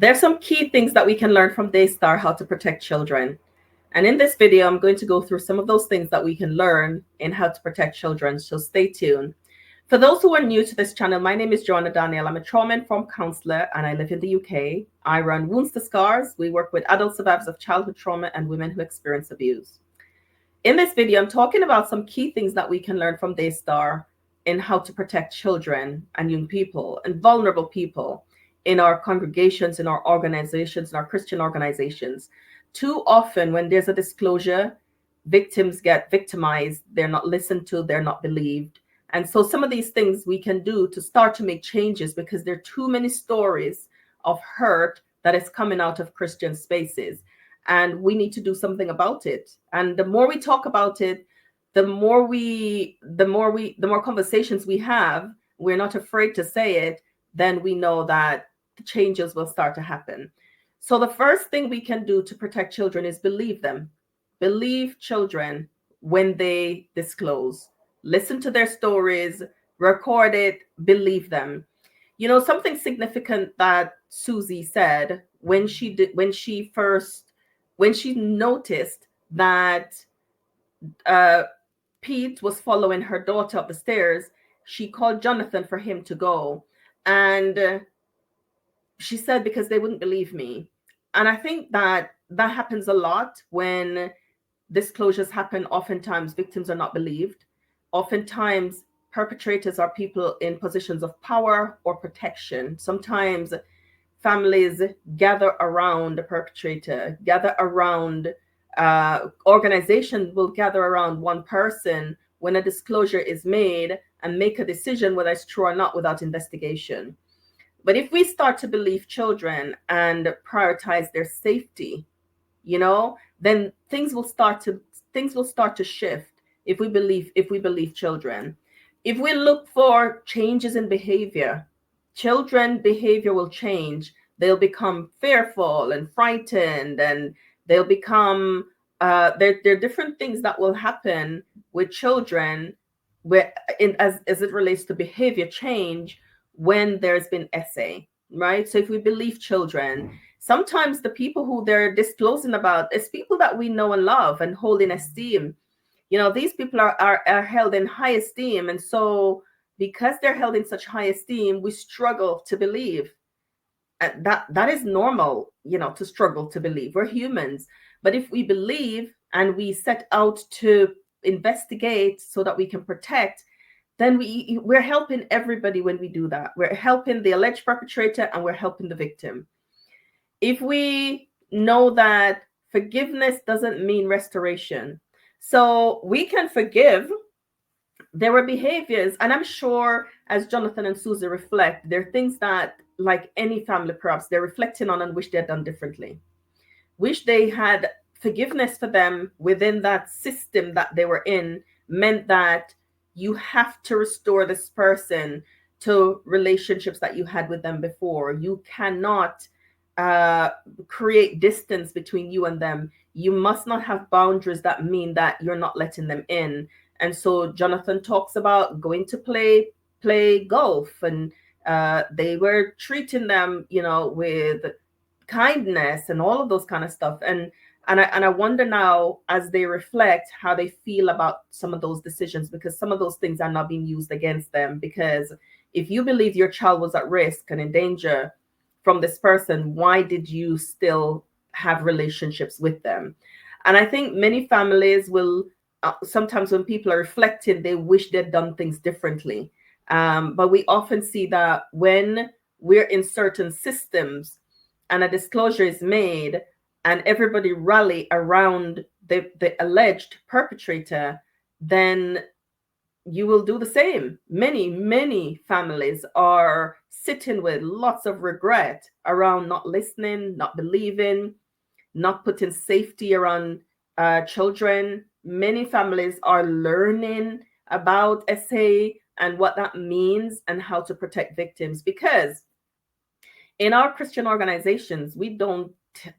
There's some key things that we can learn from Daystar how to protect children. And in this video, I'm going to go through some of those things that we can learn in how to protect children. So stay tuned. For those who are new to this channel, my name is Joanna. I'm a trauma-informed counselor and I live in the UK. I run Wounds to Scars. We work with adult survivors of childhood trauma and women who experience abuse. In this video, I'm talking about some key things that we can learn from Daystar in how to protect children and young people and vulnerable people in our congregations, in our organizations, in our Christian organizations. Too often when there's a disclosure, victims get victimized, they're not listened to, they're not believed. And so some of these things we can do to start to make changes, because there are too many stories of hurt that is coming out of Christian spaces. And we need to do something about it. And the more we talk about it, the more conversations we have, we're not afraid to say it, then we know that the changes will start to happen. So the first thing we can do to protect children is believe them. Believe children when they disclose. Listen to their stories, record it, believe them. You know, something significant that Susie said when she noticed that Pete was following her daughter up the stairs, she called Jonathan for him to go. And she said, because they wouldn't believe me. And I think that happens a lot when disclosures happen. Oftentimes victims are not believed. Oftentimes perpetrators are people in positions of power or protection. Sometimes families gather around the perpetrator, gather around, organizations will gather around one person when a disclosure is made and make a decision whether it's true or not without investigation. But if we start to believe children and prioritize their safety, you know, then things will start to shift if we believe children. If we look for changes in behavior, children behavior will change. They'll become fearful and frightened, and they'll become there are different things that will happen with children as it relates to behavior change when there's been SA, right? So if we believe children, sometimes the people who they're disclosing about is people that we know and love and hold in esteem. You know, these people are held in high esteem. And so because they're held in such high esteem, we struggle to believe. And that is normal, you know, to struggle to believe. We're humans. But if we believe and we set out to investigate so that we can protect, then we're helping everybody when we do that. We're helping the alleged perpetrator and we're helping the victim. If we know that forgiveness doesn't mean restoration, so we can forgive. There were behaviors, and I'm sure as Jonathan and Susie reflect, there are things that, like any family, perhaps they're reflecting on and wish they had done differently. Wish they had forgiveness for them within that system that they were in, meant that you have to restore this person to relationships that you had with them before. You cannot create distance between you and them. You must not have boundaries that mean that you're not letting them in. And so Jonathan talks about going to play golf, and they were treating them, you know, with kindness and all of those kind of stuff. And I wonder now, as they reflect, how they feel about some of those decisions, because some of those things are not being used against them. Because if you believe your child was at risk and in danger from this person, why did you still have relationships with them? And I think many families will, sometimes when people are reflecting, they wish they'd done things differently. But we often see that when we're in certain systems and a disclosure is made and everybody rally around the alleged perpetrator, then you will do the same. Many families are sitting with lots of regret around not listening, not believing, not putting safety around children. Many families are learning about SA and what that means and how to protect victims, because in our Christian organizations, we don't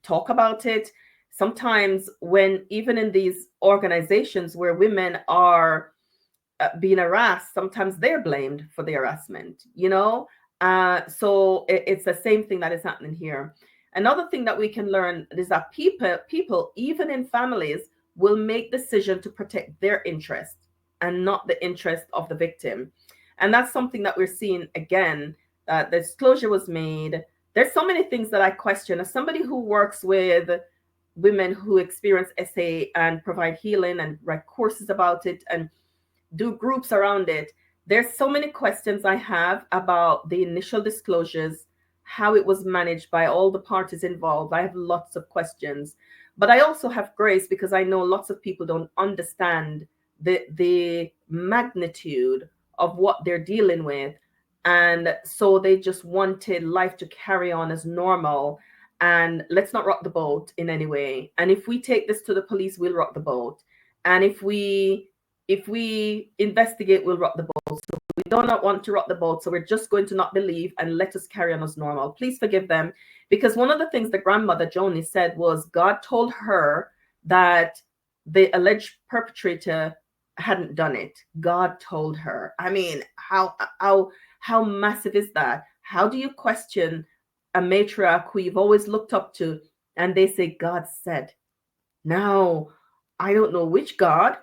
talk about it. Sometimes when even in these organizations where women are being harassed, sometimes they're blamed for the harassment, you know. So it's the same thing that is happening here. Another thing that we can learn is that people, even in families, will make decision to protect their interest and not the interest of the victim. And that's something that we're seeing again. The disclosure was made. There's so many things that I question. As somebody who works with women who experience SA and provide healing and write courses about it and do groups around it, there's so many questions I have about the initial disclosures, how it was managed by all the parties involved. I have lots of questions, but I also have grace because I know lots of people don't understand the magnitude of what they're dealing with, and so they just wanted life to carry on as normal, and let's not rock the boat in any way. And if we take this to the police, we'll rock the boat. And if we investigate, we'll rock the boat. So we do not want to rock the boat. So we're just going to not believe and let us carry on as normal. Please forgive them. Because one of the things the grandmother, Joni, said was God told her that the alleged perpetrator hadn't done it. God told her. I mean, how massive is that? How do you question a matriarch who you've always looked up to and they say God said? Now, I don't know which God,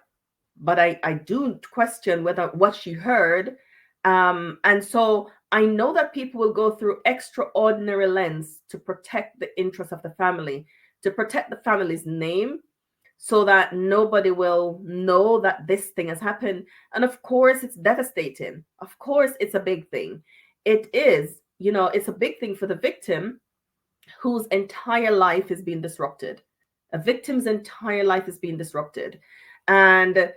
but I do question whether what she heard. And so I know that people will go through extraordinary lengths to protect the interest of the family, to protect the family's name, so that nobody will know that this thing has happened. And of course, it's devastating. Of course, it's a big thing. It is, it's a big thing for the victim whose entire life is being disrupted. A victim's entire life is being disrupted. And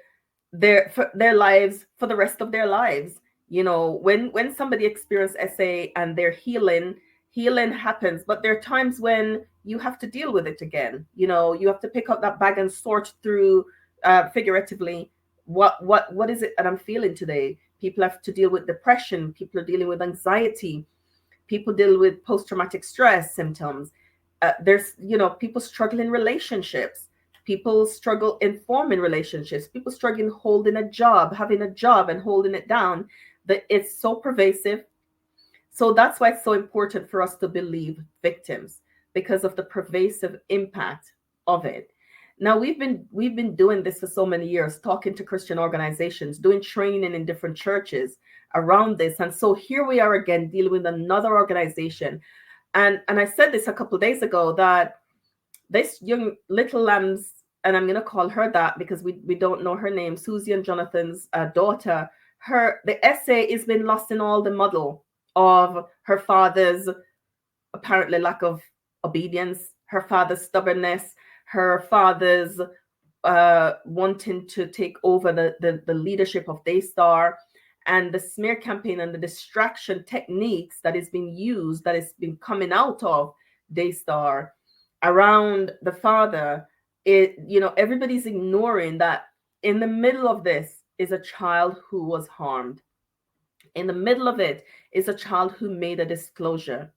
their lives for the rest of their lives. When somebody experiences SA and their healing happens, but there are times when you have to deal with it again. You have to pick up that bag and sort through, figuratively, what is it that I'm feeling today. People have to deal with depression. People are dealing with anxiety. People deal with post-traumatic stress symptoms. There's people struggle in relationships. People struggle in forming relationships. People struggle in holding a job, having a job and holding it down. That it's so pervasive. So that's why it's so important for us to believe victims, because of the pervasive impact of it. Now we've been doing this for so many years, talking to Christian organizations, doing training in different churches around this. And so here we are again dealing with another organization. And I said this a couple of days ago, that this young little lamb's, and I'm going to call her that because we don't know her name, Susie and Jonathan's daughter, the essay has been lost in all the muddle of her father's apparently lack of obedience, her father's stubbornness, her father's wanting to take over the leadership of Daystar, and the smear campaign and the distraction techniques that is being used, that has been coming out of Daystar around the father. Everybody's ignoring that in the middle of this is a child who was harmed. In the middle of it is a child who made a disclosure.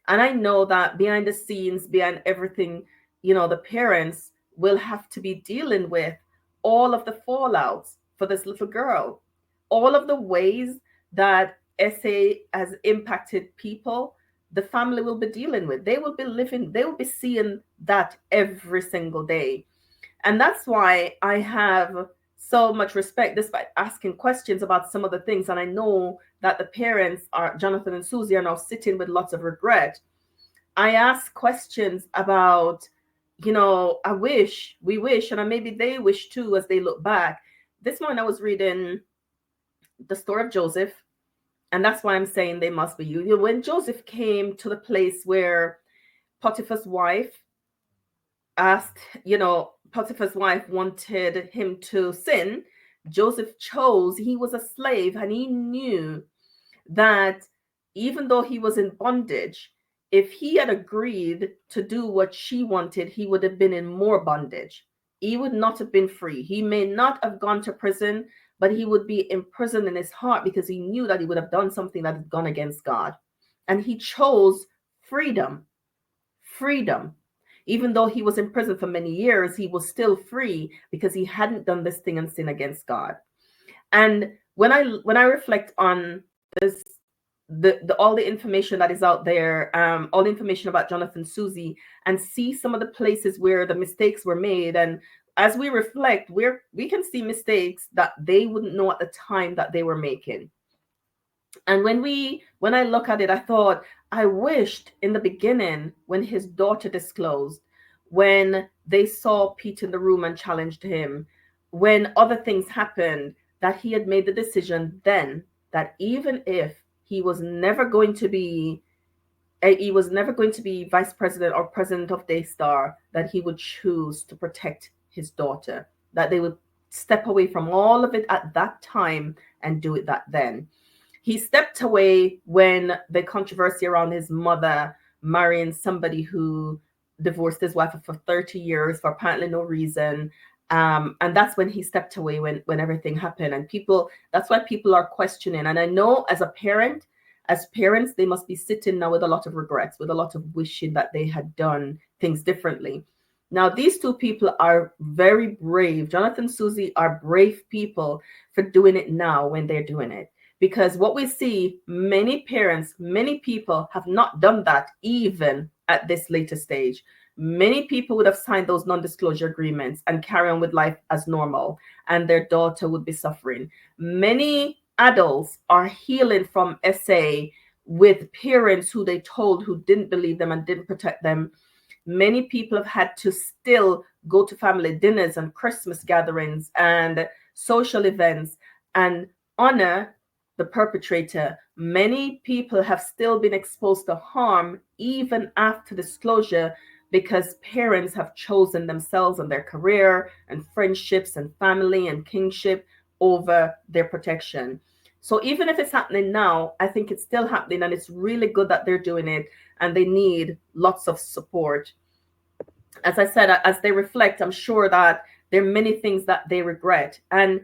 And I know that behind the scenes, behind everything, the parents will have to be dealing with all of the fallouts for this little girl, all of the ways that SA has impacted people. The family will be dealing with. They will be seeing that every single day. And that's why I have so much respect, despite asking questions about some of the things. And I know that the parents, Jonathan and Susie, are now sitting with lots of regret. I ask questions about, we wish, and maybe they wish too, as they look back. This morning I was reading the story of Joseph. And that's why I'm saying they must be you. When Joseph came to the place where Potiphar's wife asked, Potiphar's wife wanted him to sin, Joseph chose, he was a slave, and he knew that even though he was in bondage, if he had agreed to do what she wanted, he would have been in more bondage. He would not have been free. He may not have gone to prison, but he would be imprisoned in his heart because he knew that he would have done something that had gone against God. And he chose freedom. Even though he was in prison for many years, he was still free because he hadn't done this thing and sin against God. And when I reflect on this the all the information that is out there, all the information about Jonathan Susie, and see some of the places where the mistakes were made. And as we reflect, we can see mistakes that they wouldn't know at the time that they were making. And when I look at it, I thought, I wished in the beginning, when his daughter disclosed, when they saw Pete in the room and challenged him, when other things happened, that he had made the decision then that even if he was never going to be vice president or president of Daystar, that he would choose to protect his daughter, that they would step away from all of it at that time and do it that then. He stepped away when the controversy around his mother marrying somebody who divorced his wife for 30 years for apparently no reason. And that's when he stepped away, when everything happened. And that's why people are questioning. And I know as parents, they must be sitting now with a lot of regrets, with a lot of wishing that they had done things differently. Now, these two people are very brave. Jonathan Susie are brave people for doing it now when they're doing it. Because what we see, many parents, many people have not done that even at this later stage. Many people would have signed those non-disclosure agreements and carry on with life as normal, and their daughter would be suffering. Many adults are healing from SA with parents who they told who didn't believe them and didn't protect them. Many people have had to still go to family dinners and Christmas gatherings and social events and honor the perpetrator. Many people have still been exposed to harm even after disclosure, because parents have chosen themselves and their career and friendships and family and kingship over their protection. So even if it's happening now, I think it's still happening, and it's really good that they're doing it, and they need lots of support. As I said, as they reflect, I'm sure that there are many things that they regret. And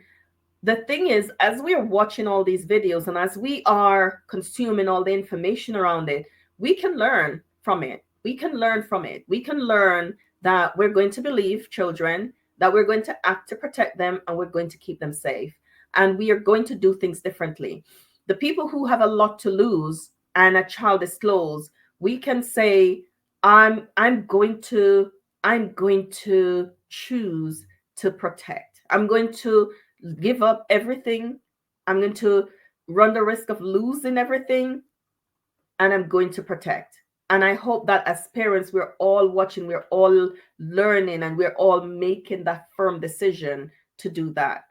the thing is, as we are watching all these videos and as we are consuming all the information around it, we can learn from it. We can learn from it. We can learn that we're going to believe children, that we're going to act to protect them, and we're going to keep them safe. And we are going to do things differently. The people who have a lot to lose and a child disclose, we can say, I'm going to choose to protect. I'm going to give up everything. I'm going to run the risk of losing everything, and I'm going to protect. And I hope that as parents, we're all watching, we're all learning, and we're all making that firm decision to do that.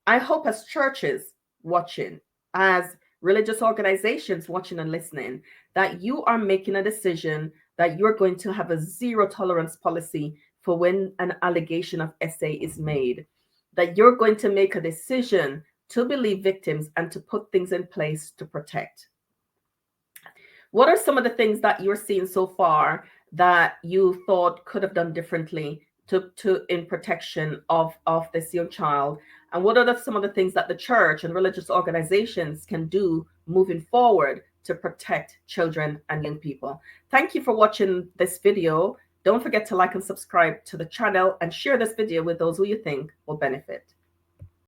I hope as churches watching, as religious organizations watching and listening, that you are making a decision that you're going to have a zero tolerance policy for when an allegation of SA is made, that you're going to make a decision to believe victims and to put things in place to protect. What are some of the things that you're seeing so far that you thought could have done differently to in protection of this young child? And what are some of the things that the church and religious organizations can do moving forward to protect children and young people? Thank you for watching this video. Don't forget to like and subscribe to the channel and share this video with those who you think will benefit.